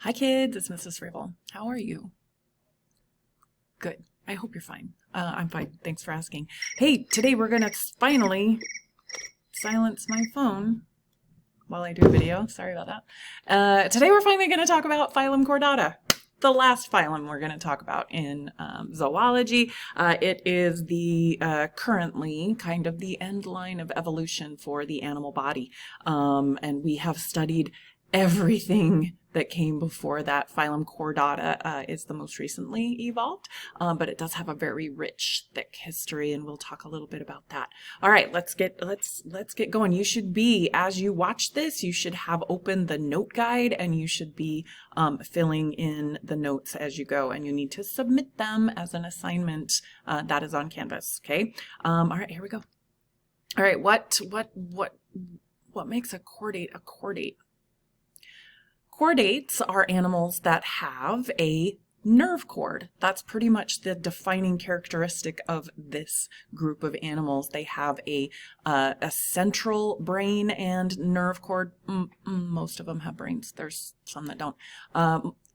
Hi kids, it's Mrs. Frable. How are you? Good. I hope you're fine. I'm fine. Thanks for asking. Hey, today we're going to finally silence my phone while I do a video. Sorry about that. Today we're finally going to talk about Phylum Chordata, the last phylum we're going to talk about in zoology. It is the currently kind of the end line of evolution for the animal body. And we have studied everything that came before that. Phylum Chordata is the most recently evolved, but it does have a very rich, thick history, and we'll talk a little bit about that. All right, let's get going. You should be, as you watch this, you should have open the note guide, and you should be filling in the notes as you go, and you need to submit them as an assignment that is on Canvas. Okay. All right, here we go. All right, what makes a chordate a chordate? Chordates are animals that have a nerve cord. That's pretty much the defining characteristic of this group of animals. They have a central brain and nerve cord. Most of them have brains. There's some that don't.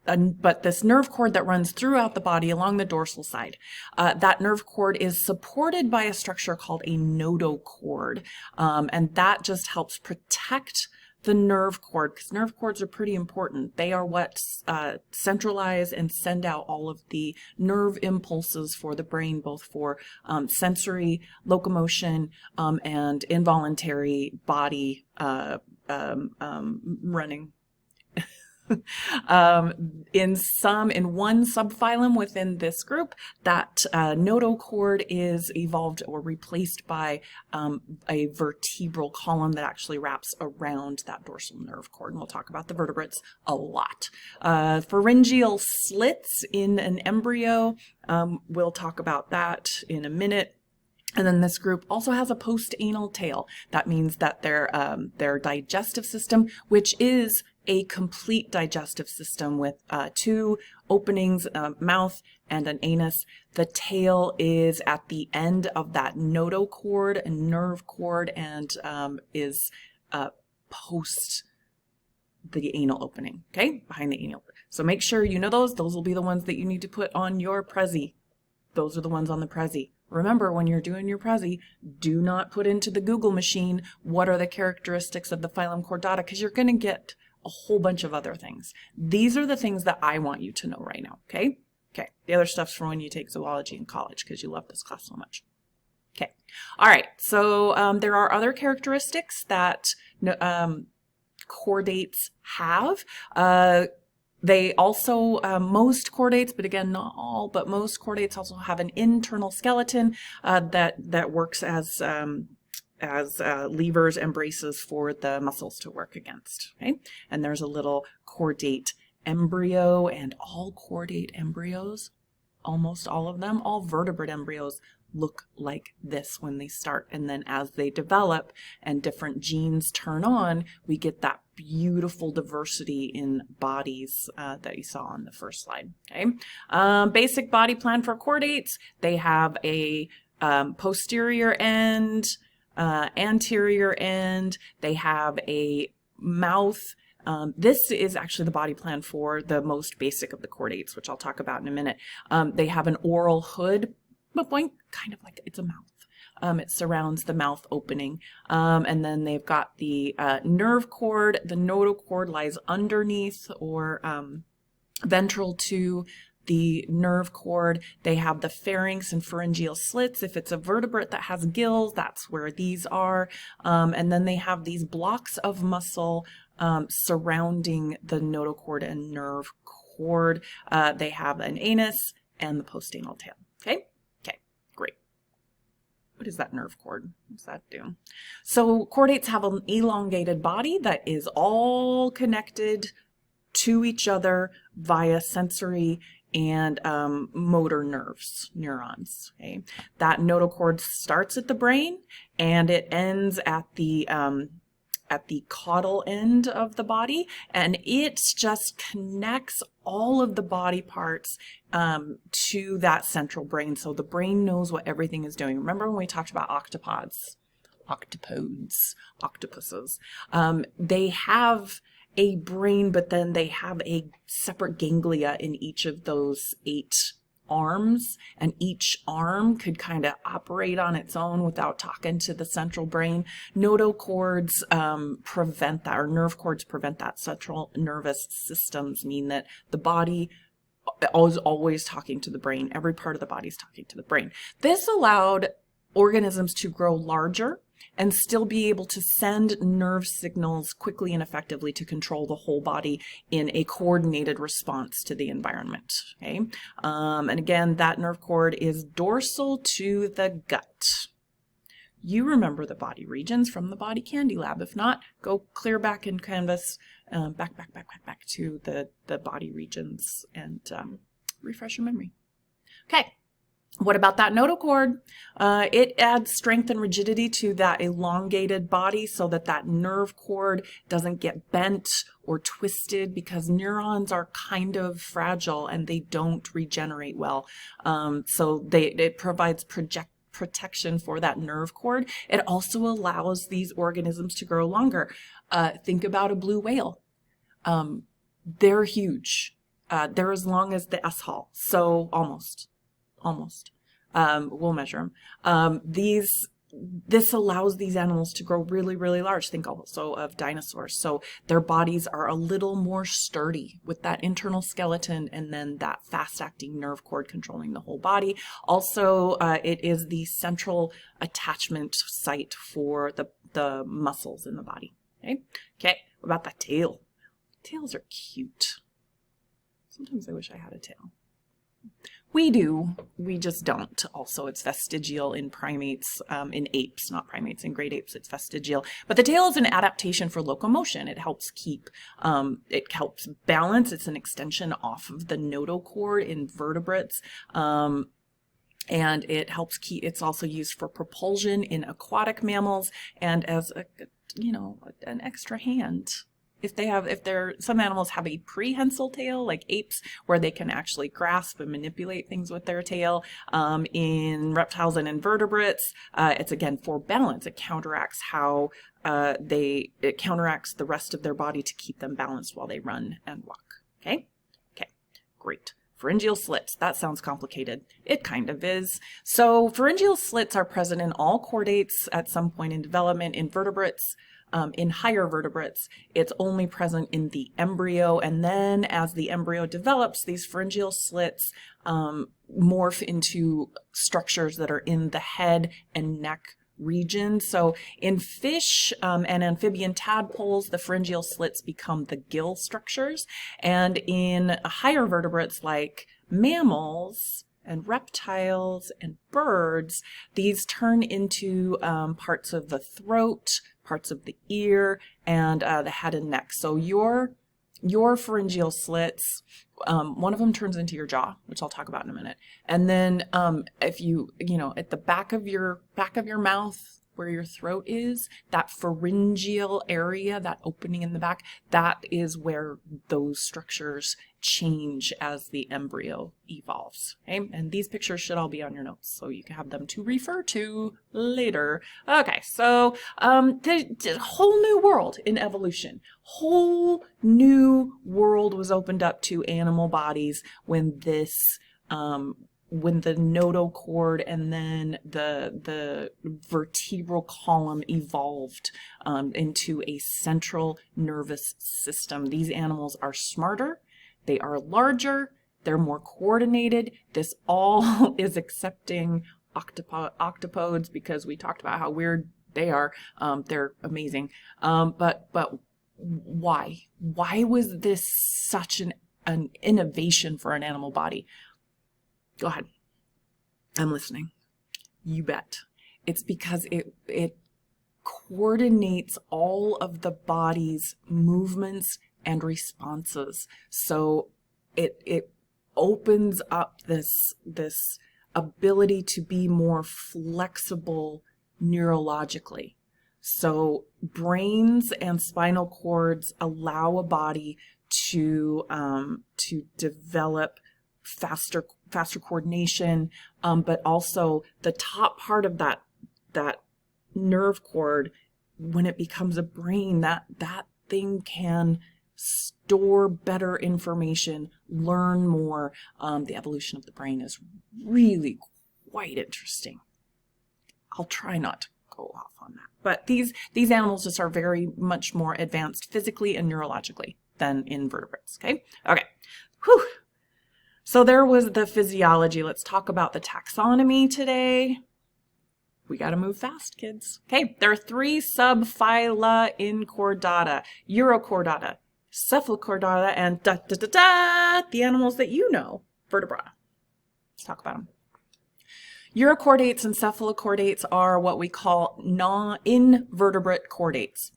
But this nerve cord that runs throughout the body along the dorsal side, that nerve cord is supported by a structure called a notochord, and that just helps protect the nerve cord, because nerve cords are pretty important. They are what centralize and send out all of the nerve impulses for the brain, both for sensory, locomotion, and involuntary body running. In one subphylum within this group, that notochord is evolved or replaced by a vertebral column that actually wraps around that dorsal nerve cord. And we'll talk about the vertebrates a lot. Pharyngeal slits in an embryo, we'll talk about that in a minute. And then this group also has a post-anal tail. That means that their digestive system, which is a complete digestive system with two openings, mouth and an anus. The tail is at the end of that notochord and nerve cord, and is post the anal opening, okay? Behind the anal. So make sure you know those. Those will be the ones that you need to put on your Prezi. Those are the ones on the Prezi. Remember, when you're doing your Prezi, do not put into the Google machine what are the characteristics of the Phylum Chordata, because you're going to get a whole bunch of other things. These are the things that I want you to know right now, okay? Okay, the other stuff's for when you take zoology in college, because you love this class so much. Okay, all right, so there are other characteristics that chordates have. They also, most chordates, but again, not all, but most chordates also have an internal skeleton that works as levers and braces for the muscles to work against. Okay, and there's a little chordate embryo, and all chordate embryos, almost all of them, all vertebrate embryos look like this when they start, and then as they develop and different genes turn on, we get that beautiful diversity in bodies that you saw on the first slide. Okay, basic body plan for chordates. They have a posterior end, anterior end. They have a mouth. This is actually the body plan for the most basic of the chordates, which I'll talk about in a minute. They have an oral hood, but kind of like it's a mouth. It surrounds the mouth opening. And then they've got the nerve cord. The notochord lies underneath or ventral to the nerve cord. They have the pharynx and pharyngeal slits. If it's a vertebrate that has gills, that's where these are. And then they have these blocks of muscle surrounding the notochord and nerve cord. They have an anus and the postanal tail. Okay? Okay, great. What is that nerve cord? What's that do? So chordates have an elongated body that is all connected to each other via sensory and motor neurons. Okay, that notochord starts at the brain and it ends at the caudal end of the body, and it just connects all of the body parts to that central brain, so the brain knows what everything is doing. Remember when we talked about octopods, octopodes, octopuses? They have a brain, but then they have a separate ganglia in each of those 8 arms, and each arm could kind of operate on its own without talking to the central brain. Notochords prevent that, or nerve cords prevent that. Central nervous systems mean that the body is always talking to the brain. Every part of the body is talking to the brain. This allowed organisms to grow larger and still be able to send nerve signals quickly and effectively to control the whole body in a coordinated response to the environment. Okay, and again, that nerve cord is dorsal to the gut. You remember the body regions from the Body Candy Lab. If not, go clear back in Canvas, back to the body regions and refresh your memory. Okay. What about that notochord? It adds strength and rigidity to that elongated body so that that nerve cord doesn't get bent or twisted, because neurons are kind of fragile and they don't regenerate well. So it provides protection for that nerve cord. It also allows these organisms to grow longer. Think about a blue whale. They're huge. They're as long as the S-Hall, so almost. We'll measure them. This allows these animals to grow really, really large. Think also of dinosaurs. So their bodies are a little more sturdy with that internal skeleton and then that fast-acting nerve cord controlling the whole body. Also, it is the central attachment site for the muscles in the body. Okay. What about that tail? Tails are cute. Sometimes I wish I had a tail. We do, we just don't. Also, it's vestigial in primates, in apes, not primates. In great apes, it's vestigial. But the tail is an adaptation for locomotion. It helps it helps balance. It's an extension off of the notochord in vertebrates. And it helps it's also used for propulsion in aquatic mammals and as an extra hand. Some animals have a prehensile tail, like apes, where they can actually grasp and manipulate things with their tail. In reptiles and invertebrates, it's again for balance. It counteracts it counteracts the rest of their body to keep them balanced while they run and walk. Okay, great. Pharyngeal slits. That sounds complicated. It kind of is. So pharyngeal slits are present in all chordates at some point in development. In vertebrates, in higher vertebrates, it's only present in the embryo, and then as the embryo develops, these pharyngeal slits morph into structures that are in the head and neck region. So in fish and amphibian tadpoles, the pharyngeal slits become the gill structures, and in higher vertebrates like mammals and reptiles and birds, these turn into parts of the throat, parts of the ear, and the head and neck. So your pharyngeal slits, one of them turns into your jaw, which I'll talk about in a minute. And then if at the back of your mouth, where your throat is, that pharyngeal area, that opening in the back, that is where those structures change as the embryo evolves. Okay? And these pictures should all be on your notes, so you can have them to refer to later. Okay, so the whole new world in evolution. Whole new world was opened up to animal bodies when the notochord and then the vertebral column evolved into a central nervous system. These animals are smarter, they are larger, they're more coordinated. This all is accepting octopods, because we talked about how weird they are. They're amazing. But why? Why was this such an innovation for an animal body? Go ahead. I'm listening. You bet. It's because it coordinates all of the body's movements and responses. So it opens up this ability to be more flexible neurologically. So brains and spinal cords allow a body to develop faster coordination, but also the top part of that nerve cord, when it becomes a brain, that thing can store better information, learn more. The evolution of the brain is really quite interesting. I'll try not to go off on that. But these animals just are very much more advanced physically and neurologically than invertebrates, okay? Okay, whew. So there was the physiology. Let's talk about the taxonomy today. We got to move fast, kids. Okay, there are 3 subphyla in Chordata: Urochordata, Cephalochordata, and the animals that you know, vertebrata. Let's talk about them. Urochordates and cephalochordates are what we call non-invertebrate chordates.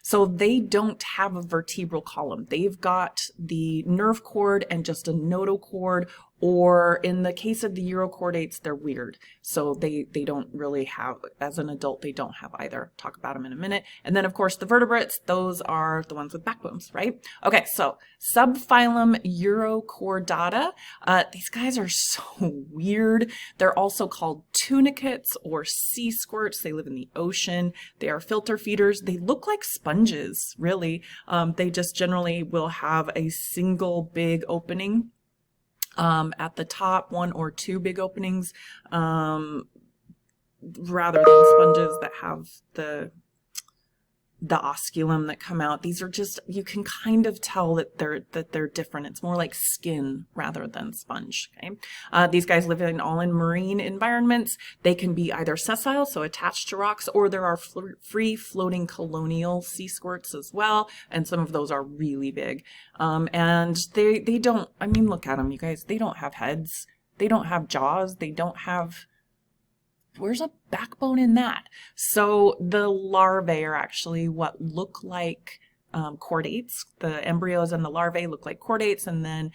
So they don't have a vertebral column. They've got the nerve cord and just a notochord, or in the case of the urochordates, they're weird. So they don't really have, as an adult, they don't have either. Talk about them in a minute. And then, of course, the vertebrates, those are the ones with backbones, right? Okay, so subphylum Urochordata. These guys are so weird. They're also called tunicates or sea squirts. They live in the ocean. They are filter feeders. They look like sponges, really. They just generally will have a single big opening at the top, 1 or 2 big openings, rather than sponges that have the osculum that come out. These are just, you can kind of tell that they're different. It's more like skin rather than sponge. Okay, these guys live all in marine environments. They can be either sessile, so attached to rocks, or there are free floating colonial sea squirts as well, and some of those are really big. And they don't. I mean, look at them, you guys. They don't have heads. They don't have jaws. They don't have. Where's a backbone in that? So the larvae are actually what look like chordates. The embryos and the larvae look like chordates, and then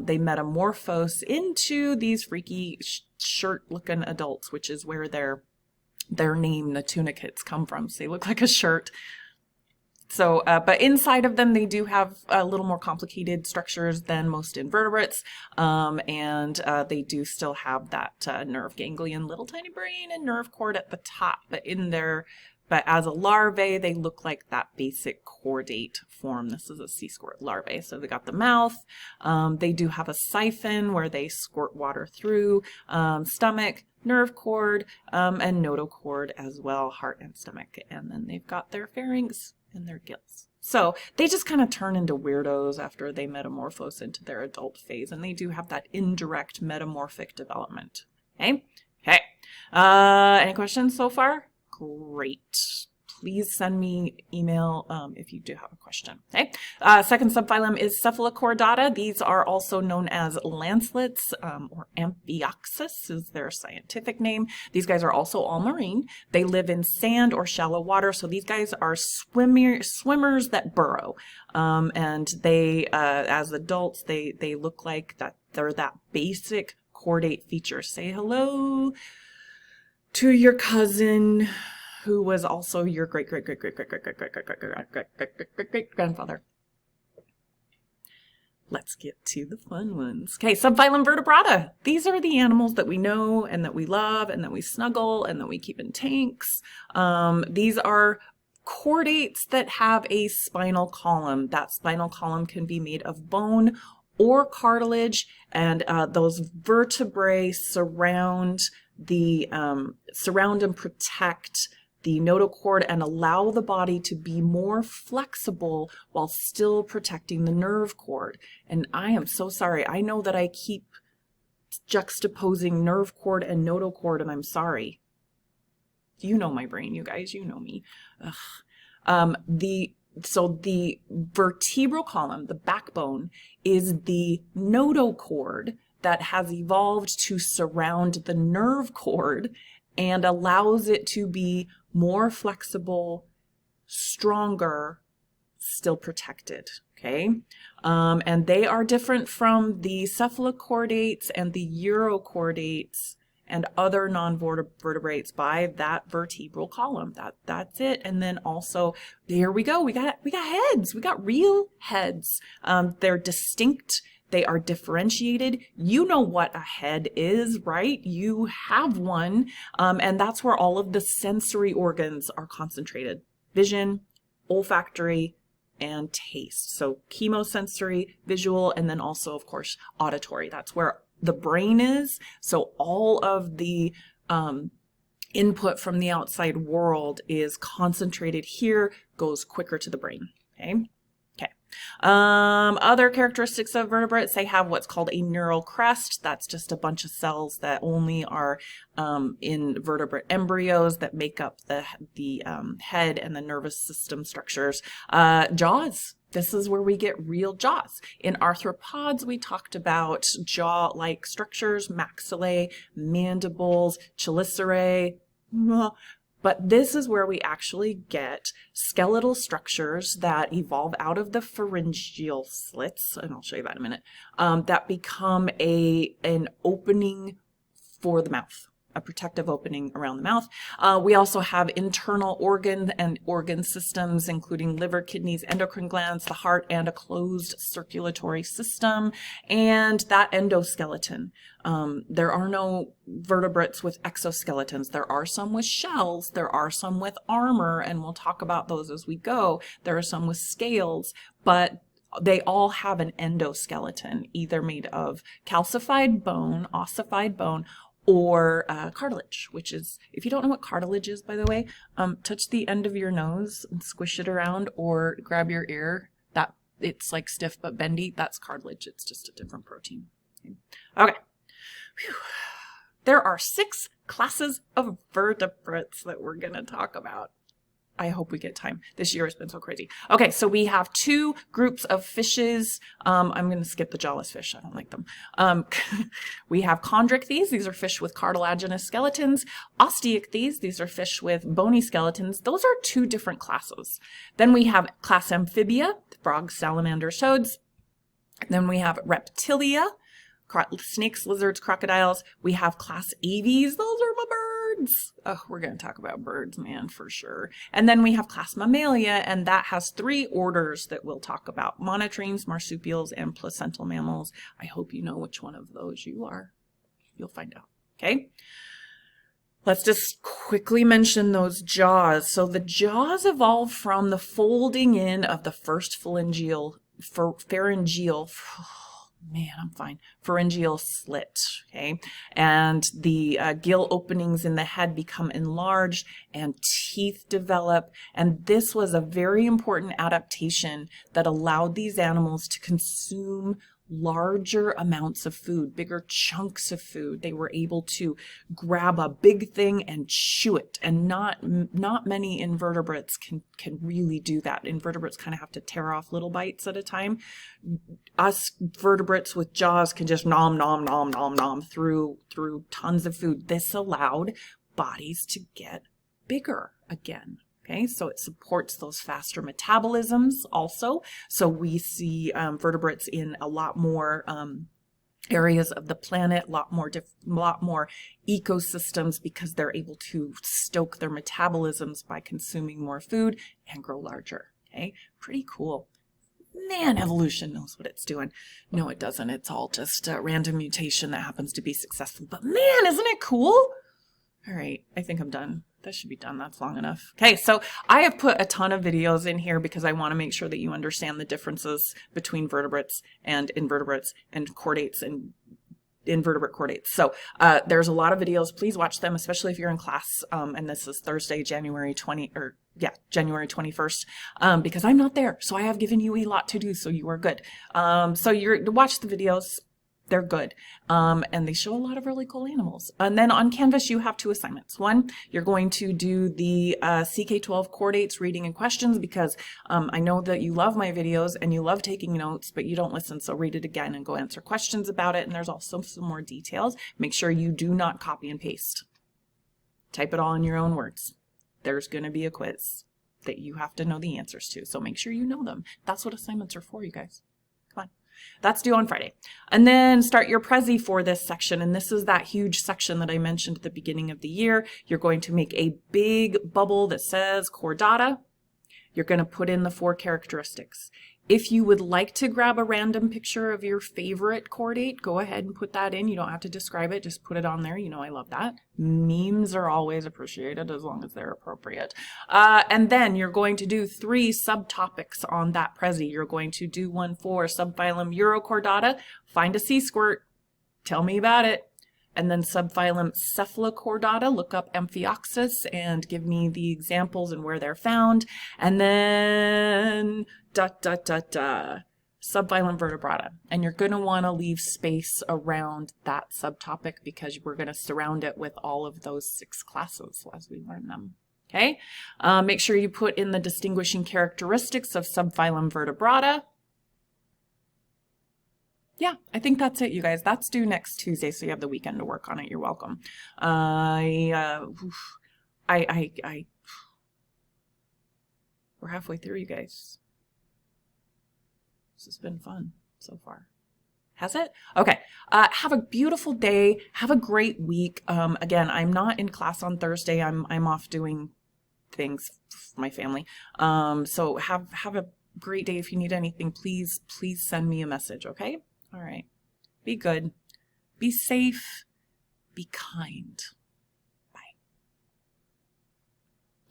they metamorphose into these freaky shirt-looking adults, which is where their name, the tunicates, come from. So they look like a shirt. So, but inside of them, they do have a little more complicated structures than most invertebrates, and they do still have that nerve ganglion, little tiny brain, and nerve cord at the top. But as a larvae, they look like that basic chordate form. This is a sea squirt larvae. So they got the mouth. They do have a siphon where they squirt water through, stomach, nerve cord, and notochord as well, heart and stomach. And then they've got their pharynx and their gills. So they just kind of turn into weirdos after they metamorphose into their adult phase, and they do have that indirect metamorphic development. Okay? Okay. Any questions so far? Great. Please send me email if you do have a question. Okay. Second subphylum is Cephalochordata. These are also known as lancelets, or Amphioxus is their scientific name. These guys are also all marine. They live in sand or shallow water. So these guys are swimmers that burrow. And they, as adults, they look like that. They're that basic chordate feature. Say hello to your cousin, who was also your great-great-great-great-great-great-great-great-great-great-great-great-grandfather. Let's get to the fun ones. Okay, subphylum Vertebrata. These are the animals that we know and that we love and that we snuggle and that we keep in tanks. These are chordates that have a spinal column. That spinal column can be made of bone or cartilage, and those vertebrae surround and protect the notochord and allow the body to be more flexible while still protecting the nerve cord. And I am so sorry. I know that I keep juxtaposing nerve cord and notochord, and I'm sorry. You know my brain, you guys. You know me. So the vertebral column, the backbone, is the notochord that has evolved to surround the nerve cord and allows it to be more flexible, stronger, still protected, okay? And they are different from the cephalochordates and the urochordates and other non-vertebrates by that vertebral column. That's it. And then also, there we go. We got heads. We got real heads. They're distinct. They are differentiated. You know what a head is, right? You have one. And that's where all of the sensory organs are concentrated. Vision, olfactory, and taste. So chemosensory, visual, and then also, of course, auditory. That's where the brain is. So all of the input from the outside world is concentrated here, goes quicker to the brain. Okay. Okay. Other characteristics of vertebrates, they have what's called a neural crest. That's just a bunch of cells that only are in vertebrate embryos that make up the head and the nervous system structures. Jaws. This is where we get real jaws. In arthropods, we talked about jaw-like structures, maxillae, mandibles, chelicerae. But this is where we actually get skeletal structures that evolve out of the pharyngeal slits, and I'll show you that in a minute, that become an opening for the mouth. A protective opening around the mouth. We also have internal organ systems, including liver, kidneys, endocrine glands, the heart, and a closed circulatory system, and that endoskeleton. There are no vertebrates with exoskeletons. There are some with shells. There are some with armor, and we'll talk about those as we go. There are some with scales, but they all have an endoskeleton, either made of calcified bone, ossified bone, or cartilage, which is, if you don't know what cartilage is, by the way, touch the end of your nose and squish it around, or grab your ear. That it's like stiff but bendy. That's cartilage. It's just a different protein. Okay. Whew. There are 6 classes of vertebrates that we're going to talk about. I hope we get time. This year has been so crazy. Okay, so we have 2 groups of fishes. I'm going to skip the jawless fish. I don't like them. We have chondrichthyes. These are fish with cartilaginous skeletons. Osteichthyes. These are fish with bony skeletons. Those are 2 different classes. Then we have class Amphibia, frogs, salamanders, toads. Then we have Reptilia, snakes, lizards, crocodiles. We have class Aves. Those are my birds. Oh, we're going to talk about birds, man, for sure. And then we have class Mammalia, and that has 3 orders that we'll talk about: monotremes, marsupials, and placental mammals. I hope you know which one of those you are. You'll find out. Okay. Let's just quickly mention those jaws. So the jaws evolved from the folding in of the first pharyngeal slit, okay? And the gill openings in the head become enlarged and teeth develop. And this was a very important adaptation that allowed these animals to consume larger amounts of food, bigger chunks of food. They were able to grab a big thing and chew it. And not many invertebrates can really do that. Invertebrates kind of have to tear off little bites at a time. Us vertebrates with jaws can just nom, nom, nom, nom, nom through tons of food. This allowed bodies to get bigger again. Okay, so it supports those faster metabolisms also. So we see vertebrates in a lot more areas of the planet, a lot more ecosystems, because they're able to stoke their metabolisms by consuming more food and grow larger. Okay, pretty cool. Man, evolution knows what it's doing. No, it doesn't. It's all just a random mutation that happens to be successful. But man, isn't it cool? All right, I think I'm done. That should be done. That's long enough. Okay, so I have put a ton of videos in here because I want to make sure that you understand the differences between vertebrates and invertebrates and chordates and invertebrate chordates. So there's a lot of videos. Please watch them, especially if you're in class. And this is Thursday, January 21st, because I'm not there. So I have given you a lot to do, so you are good. So you're to watch the videos. They're good. And they show a lot of really cool animals. And then on Canvas, you have 2 assignments. One, you're going to do the CK12 chordates reading and questions, because I know that you love my videos and you love taking notes, but you don't listen. So read it again and go answer questions about it. And there's also some more details. Make sure you do not copy and paste. Type it all in your own words. There's going to be a quiz that you have to know the answers to. So make sure you know them. That's what assignments are for, you guys. Come on. That's due on Friday. And then start your Prezi for this section. And this is that huge section that I mentioned at the beginning of the year. You're going to make a big bubble that says Chordata. You're going to put in the 4 characteristics. If you would like to grab a random picture of your favorite chordate, go ahead and put that in. You don't have to describe it, just put it on there. You know I love that. Memes are always appreciated as long as they're appropriate. And then you're going to do 3 subtopics on that Prezi. You're going to do one for subphylum Chordata, find a sea squirt, tell me about it. And then subphylum Chordata, look up Amphioxus and give me the examples and where they're found. And then subphylum Vertebrata. And you're going to want to leave space around that subtopic because we're going to surround it with all of those 6 classes as we learn them. Okay? Make sure you put in the distinguishing characteristics of subphylum Vertebrata. Yeah, I think that's it, you guys. That's due next Tuesday, so you have the weekend to work on it. You're welcome. We're halfway through, you guys. This has been fun so far. Has it? Okay. Have a beautiful day. Have a great week. Again, I'm not in class on Thursday. I'm off doing things for my family. So have a great day. If you need anything, please send me a message, okay? All right. Be good. Be safe. Be kind.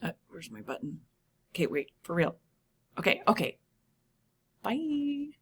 Bye. Where's my button? Okay, wait, for real. Okay. Bye.